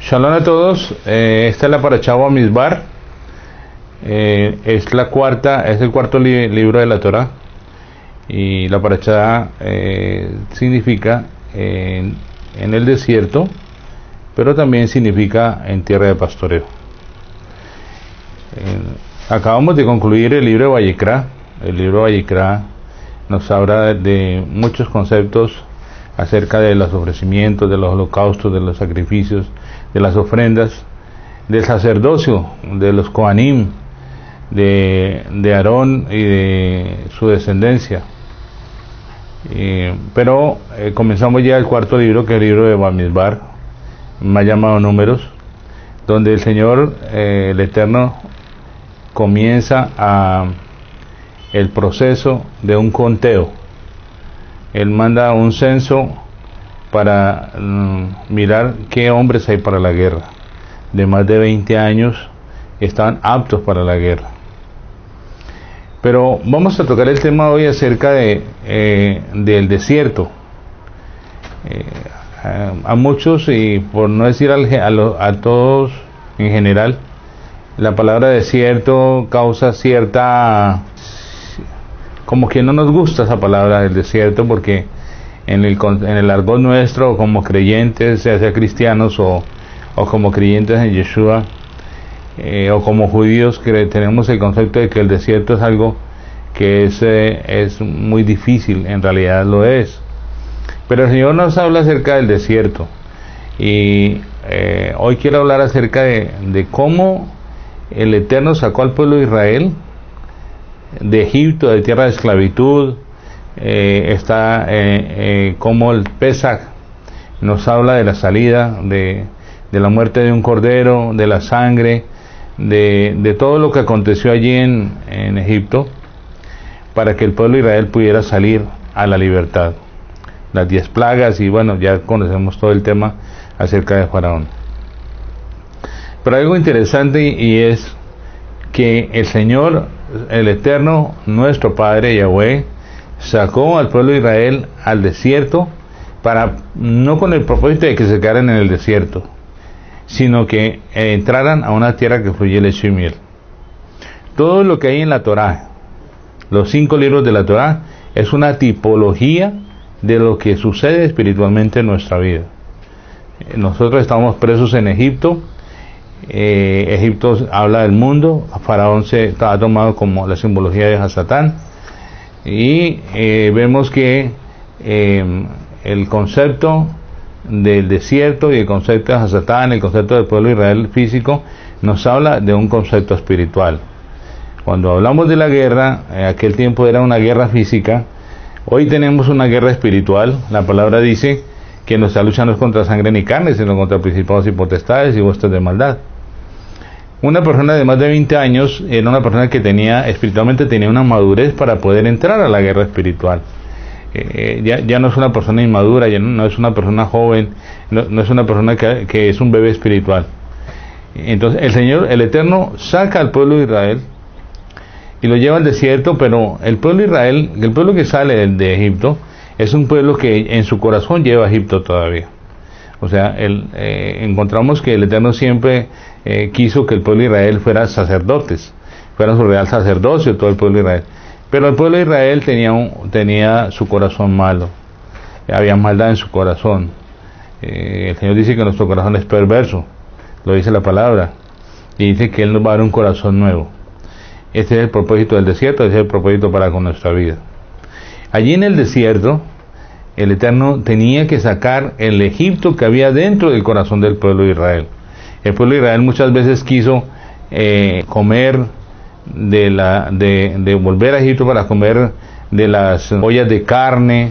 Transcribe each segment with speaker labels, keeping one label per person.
Speaker 1: Shalom a todos, esta es la Parashá Bamidbar, es el cuarto libro de la Torá, y la Parashá significa en el desierto, pero también significa en tierra de pastoreo. Acabamos de concluir el libro de Vayikra. El libro de Vayikra nos habla de muchos conceptos acerca de los ofrecimientos, de los holocaustos, de los sacrificios, de las ofrendas, del sacerdocio, de los Kohanim, de Aarón y de su descendencia. Pero comenzamos ya el cuarto libro, que es el libro de Bamidbar, más llamado Números, donde el Señor, el Eterno, comienza el proceso de un conteo. Él manda un censo para mirar qué hombres hay para la guerra. De más de 20 años están aptos para la guerra. Pero vamos a tocar el tema hoy acerca del desierto. A muchos, y por no decir a todos en general, la palabra desierto causa cierta... como que no nos gusta esa palabra del desierto, porque en el argot nuestro, como creyentes, sea cristianos o como creyentes en Yeshua, o como judíos, que tenemos el concepto de que el desierto es algo que es muy difícil. En realidad lo es, pero el Señor nos habla acerca del desierto, y hoy quiero hablar acerca de cómo el Eterno sacó al pueblo de Israel de Egipto, de tierra de esclavitud. Está como el Pesach nos habla de la salida, de la muerte de un cordero, de la sangre, de todo lo que aconteció allí en Egipto, para que el pueblo de Israel pudiera salir a la libertad. Las 10 plagas, y bueno, ya conocemos todo el tema acerca de Faraón. Pero algo interesante, y es que el Señor, el Eterno, nuestro Padre Yahweh, sacó al pueblo de Israel al desierto, no con el propósito de que se quedaran en el desierto, sino que entraran a una tierra que fluye leche y miel. Todo lo que hay en la Torá, los 5 libros de la Torá, es una tipología de lo que sucede espiritualmente en nuestra vida. Nosotros estamos presos en Egipto. Egipto habla del mundo. Faraón se ha tomado como la simbología de Hasatán, y vemos que el concepto del desierto y el concepto de Hasatán, el concepto del pueblo de Israel físico, nos habla de un concepto espiritual. Cuando hablamos de la guerra, en aquel tiempo era una guerra física. Hoy tenemos una guerra espiritual. La palabra dice que nuestra lucha no es contra sangre ni carne, sino contra principados y potestades y huestes de maldad. Una persona de más de 20 años era una persona que espiritualmente tenía una madurez para poder entrar a la guerra espiritual. Ya no es una persona inmadura, ya no es una persona joven, no es una persona que es un bebé espiritual. Entonces el Señor, el Eterno, saca al pueblo de Israel y lo lleva al desierto. Pero el pueblo de Israel, el pueblo que sale de Egipto, es un pueblo que en su corazón lleva a Egipto todavía. O sea, encontramos que el Eterno siempre quiso que el pueblo de Israel fuera sacerdotes, fuera su real sacerdocio, todo el pueblo de Israel. Pero el pueblo de Israel tenía su corazón malo, había maldad en su corazón. El Señor dice que nuestro corazón es perverso, lo dice la palabra, y dice que Él nos va a dar un corazón nuevo. Este es el propósito del desierto, ese es el propósito para con nuestra vida. Allí en el desierto, el Eterno tenía que sacar el Egipto que había dentro del corazón del pueblo de Israel. El pueblo de Israel muchas veces quiso comer de volver a Egipto para comer de las ollas de carne,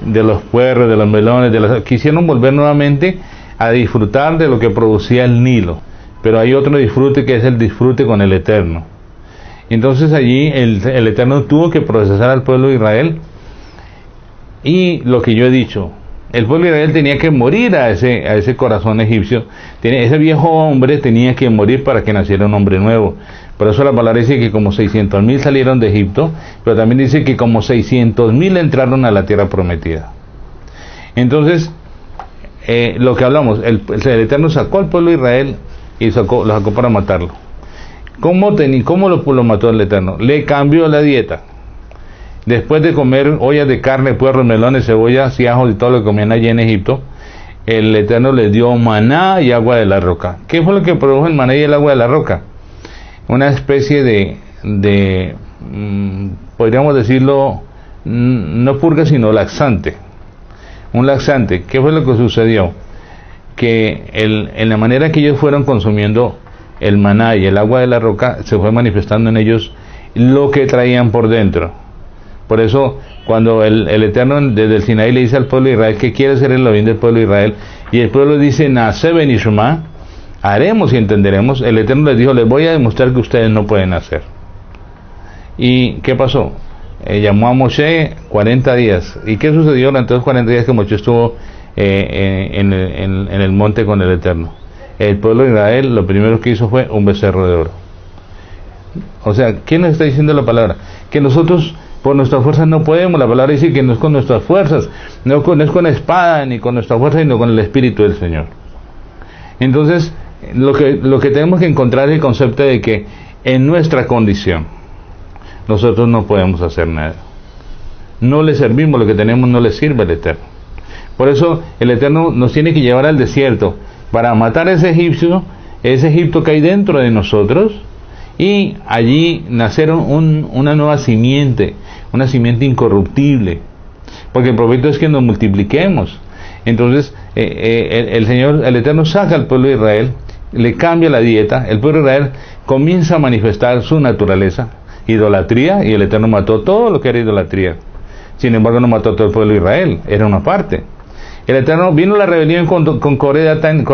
Speaker 1: de los puerros, de los melones, quisieron volver nuevamente a disfrutar de lo que producía el Nilo. Pero hay otro disfrute, que es el disfrute con el Eterno. Entonces allí el Eterno tuvo que procesar al pueblo de Israel. Y lo que yo he dicho, el pueblo de Israel tenía que morir a ese corazón egipcio. Ese viejo hombre tenía que morir para que naciera un hombre nuevo. Por eso la palabra dice que como 600,000 salieron de Egipto, pero también dice que como 600,000 entraron a la tierra prometida. Entonces, lo que hablamos, el Eterno sacó al pueblo de Israel y lo sacó para matarlo. ¿Cómo lo mató el Eterno? Le cambió la dieta. Después de comer ollas de carne, puerros, melones, cebollas y ajos y todo lo que comían allí en Egipto, el Eterno les dio maná y agua de la roca. ¿Qué fue lo que produjo el maná y el agua de la roca? Una especie de podríamos decirlo, no purga sino laxante. Un laxante. ¿Qué fue lo que sucedió? Que en la manera que ellos fueron consumiendo el maná y el agua de la roca, se fue manifestando en ellos lo que traían por dentro. Por eso, cuando el Eterno desde el Sinaí le dice al pueblo de Israel que quiere ser el bien del pueblo de Israel, y el pueblo dice, Naase benishma, haremos y entenderemos, el Eterno les dijo, les voy a demostrar que ustedes no pueden hacer. ¿Y qué pasó? Llamó a Moshe 40 días. ¿Y qué sucedió durante los 40 días que Moshe estuvo en el monte con el Eterno? El pueblo de Israel lo primero que hizo fue un becerro de oro. O sea, ¿quién nos está diciendo la palabra? Que nosotros por nuestras fuerzas no podemos. La palabra dice que no es con nuestras fuerzas, no es con la espada ni con nuestra fuerza, sino con el Espíritu del Señor. Entonces, lo que tenemos que encontrar es el concepto de que en nuestra condición nosotros no podemos hacer nada. No le servimos, lo que tenemos no le sirve al Eterno. Por eso el Eterno nos tiene que llevar al desierto para matar a ese Egipto que hay dentro de nosotros, y allí nacer una nueva simiente, una simiente incorruptible, porque el propósito es que nos multipliquemos. Entonces el Eterno saca al pueblo de Israel, le cambia la dieta, el pueblo de Israel comienza a manifestar su naturaleza, idolatría, y el Eterno mató todo lo que era idolatría. Sin embargo, no mató a todo el pueblo de Israel, era una parte. El Eterno, vino la rebelión con Coré, Datán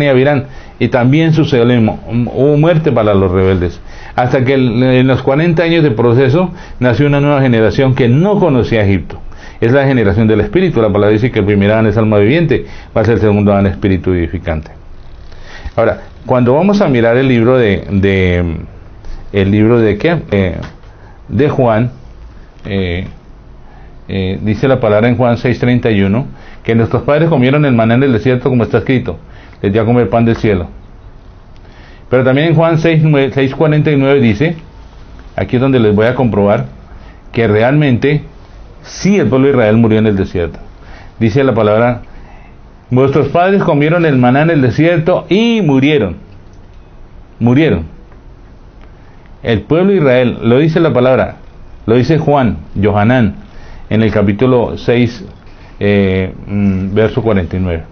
Speaker 1: y Abirán, y también sucedió lo mismo, hubo muerte para los rebeldes, hasta que en los 40 años de proceso nació una nueva generación que no conocía a Egipto. Es la generación del Espíritu. La palabra dice que el primer Adán es alma viviente, va a ser el segundo Adán espíritu vivificante. Ahora, cuando vamos a mirar el libro de Juan, dice la palabra en Juan 6:31, que nuestros padres comieron el maná en el desierto, como está escrito, les dio a comer pan del cielo. Pero también en Juan 6:49 dice, aquí es donde les voy a comprobar que realmente sí el pueblo de Israel murió en el desierto. Dice la palabra, vuestros padres comieron el maná en el desierto y murieron. El pueblo de Israel, lo dice la palabra, lo dice Yohanan, en el capítulo 6, verso 49.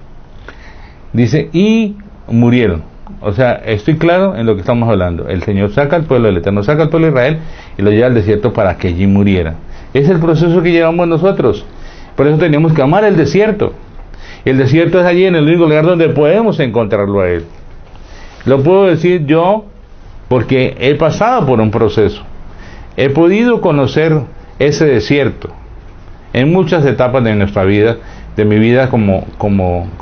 Speaker 1: Dice, y murieron. O sea, estoy claro en lo que estamos hablando. El Señor saca al pueblo, el Eterno saca al pueblo de Israel y lo lleva al desierto para que allí muriera. Es el proceso que llevamos nosotros. Por eso tenemos que amar el desierto. El desierto es allí en el único lugar donde podemos encontrarlo a Él. Lo puedo decir yo porque he pasado por un proceso. He podido conocer ese desierto en muchas etapas de nuestra vida, de mi vida como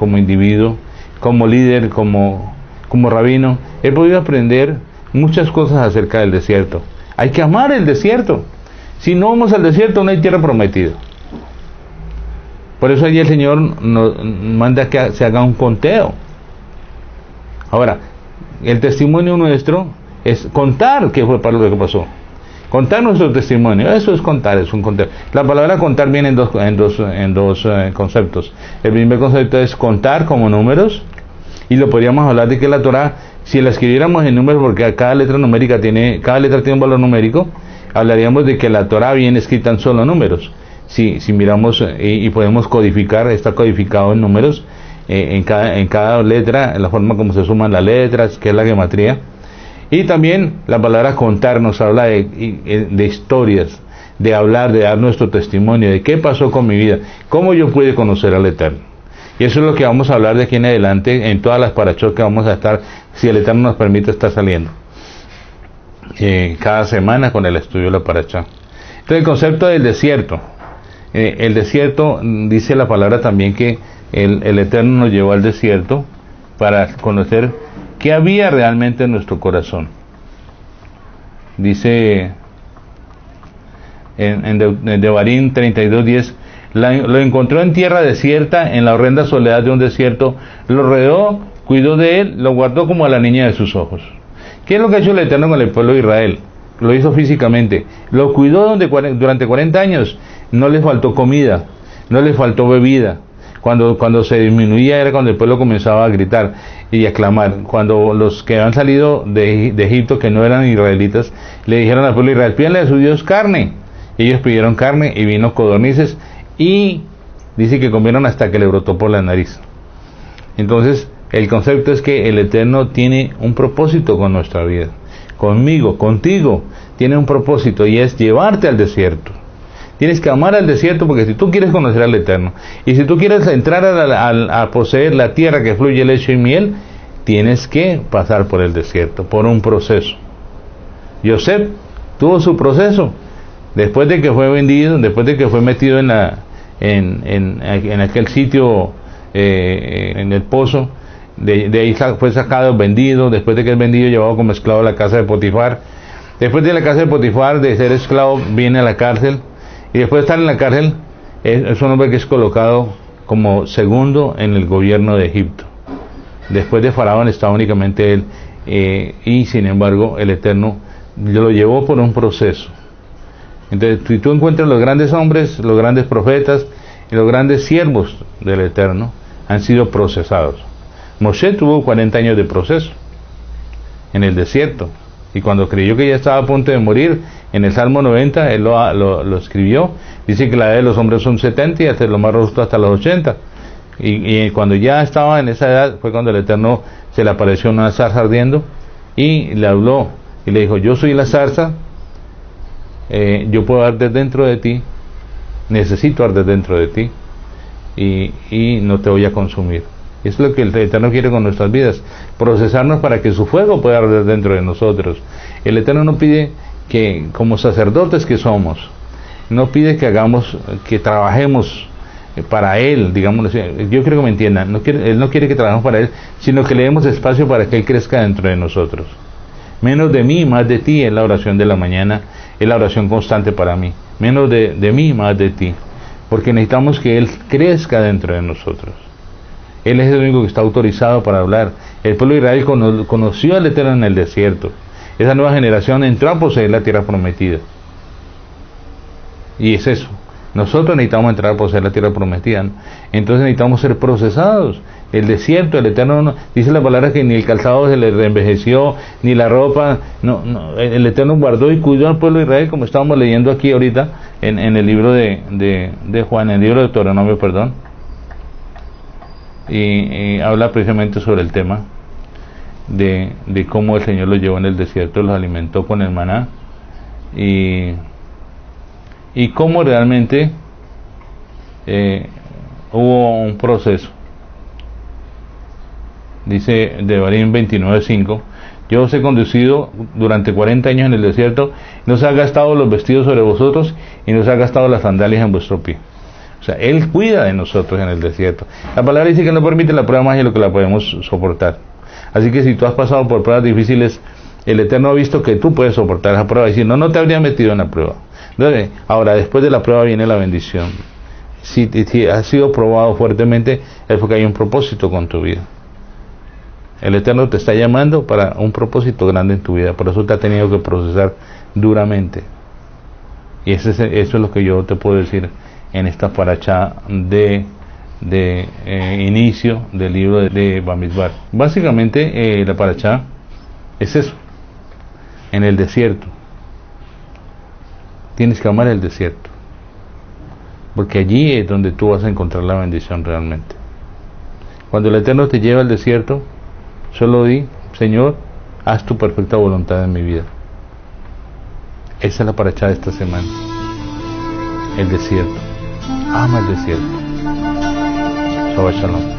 Speaker 1: individuo, como líder, como rabino. He podido aprender muchas cosas acerca del desierto. Hay que amar el desierto. Si no vamos al desierto, no hay tierra prometida. Por eso allí el Señor nos manda que se haga un conteo. Ahora, el testimonio nuestro es contar qué fue para lo que pasó. Contar nuestro testimonio, eso es contar, es un conteo. La palabra contar viene en dos conceptos. El primer concepto es contar como números, y lo podríamos hablar de que la Torah, si la escribiéramos en números, porque cada letra tiene un valor numérico, hablaríamos de que la Torah viene escrita en solo números. Si miramos y podemos codificar, está codificado en números, en cada letra, en la forma como se suman las letras, que es la gematría. Y también la palabra contar nos habla de historias, de hablar, de dar nuestro testimonio, de qué pasó con mi vida, cómo yo pude conocer al Eterno. Y eso es lo que vamos a hablar de aquí en adelante en todas las parachot que vamos a estar, si el Eterno nos permite estar saliendo cada semana con el estudio de la parachá. Entonces el concepto del desierto, el desierto, dice la palabra también que el Eterno nos llevó al desierto para conocer qué había realmente en nuestro corazón. Dice en Devarim 32:10, Lo encontró en tierra desierta, en la horrenda soledad de un desierto, lo rodeó, cuidó de él, lo guardó como a la niña de sus ojos. ¿Qué es lo que ha hecho el Eterno con el pueblo de Israel? Lo hizo físicamente, lo cuidó durante 40 años, no le faltó comida, no le faltó bebida. Cuando se disminuía era cuando el pueblo comenzaba a gritar y a clamar. Cuando los que habían salido de Egipto, que no eran israelitas, le dijeron al pueblo de Israel, pídanle a su Dios carne. Ellos pidieron carne y vino codornices y dice que comieron hasta que le brotó por la nariz. Entonces el concepto es que el Eterno tiene un propósito con nuestra vida, conmigo, contigo, tiene un propósito y es llevarte al desierto. Tienes que amar al desierto, porque si tú quieres conocer al Eterno y si tú quieres entrar a poseer la tierra que fluye leche y miel, tienes que pasar por el desierto, por un proceso. Yosef tuvo su proceso después de que fue vendido, después de que fue metido en aquel sitio, en el pozo. De ahí fue sacado, vendido. Después de que es vendido, llevado como esclavo a la casa de Potifar. Después de la casa de Potifar, de ser esclavo, viene a la cárcel. Y después de estar en la cárcel, es un hombre que es colocado como segundo en el gobierno de Egipto. Después de Faraón estaba únicamente él, y sin embargo el Eterno lo llevó por un proceso. Entonces, si tú encuentras los grandes hombres, los grandes profetas y los grandes siervos del Eterno, han sido procesados. Moshe tuvo 40 años de proceso en el desierto, y cuando creyó que ya estaba a punto de morir, en el Salmo 90 él lo escribió. Dice que la edad de los hombres son 70 y hasta los más robustos hasta los 80, y cuando ya estaba en esa edad fue cuando el Eterno se le apareció una zarza ardiendo y le habló y le dijo, yo soy la zarza, yo puedo arder dentro de ti, necesito arder dentro de ti, y no te voy a consumir. Es lo que el Eterno quiere con nuestras vidas, procesarnos para que su fuego pueda arder dentro de nosotros. El Eterno no pide que, como sacerdotes que somos, no pide que trabajemos para Él, digamos. Yo quiero que me entiendan, Él no quiere que trabajemos para Él, sino que le demos espacio para que Él crezca dentro de nosotros. Menos de mí, más de ti, es la oración de la mañana, es la oración constante para mí. Menos de mí, más de ti, porque necesitamos que Él crezca dentro de nosotros. Él es el único que está autorizado para hablar. El pueblo de Israel conoció al Eterno en el desierto. Esa nueva generación entró a poseer la tierra prometida. Y es eso. Nosotros necesitamos entrar a poseer la tierra prometida, ¿no? Entonces necesitamos ser procesados. El desierto, el Eterno, dice la palabra que ni el calzado se le reenvejeció, ni la ropa. El Eterno guardó y cuidó al pueblo de Israel, como estábamos leyendo aquí ahorita en el libro de Juan, en el libro de Deuteronomio, perdón. Y habla precisamente sobre el tema de cómo el Señor los llevó en el desierto, los alimentó con el maná, y cómo realmente hubo un proceso. Dice Devarim 29:5, yo os he conducido durante 40 años en el desierto, no se ha gastado los vestidos sobre vosotros y no se ha gastado las sandalias en vuestro pie. O sea, Él cuida de nosotros en el desierto. La palabra dice que no permite la prueba más de lo que la podemos soportar. Así que si tú has pasado por pruebas difíciles, el Eterno ha visto que tú puedes soportar esa prueba y si no, no te habría metido en la prueba. Entonces, ahora, después de la prueba viene la bendición. Si has sido probado fuertemente, es porque hay un propósito con tu vida. El Eterno te está llamando para un propósito grande en tu vida, por eso te ha tenido que procesar duramente. Y eso es lo que yo te puedo decir en esta paracha de inicio del libro de Bamidbar. Básicamente la paracha es eso, en el desierto. Tienes que amar el desierto, porque allí es donde tú vas a encontrar la bendición realmente. Cuando el Eterno te lleva al desierto, solo di, Señor, haz tu perfecta voluntad en mi vida. Esa es la paracha de esta semana. El desierto. Ama el desierto. Shabbat Shalom.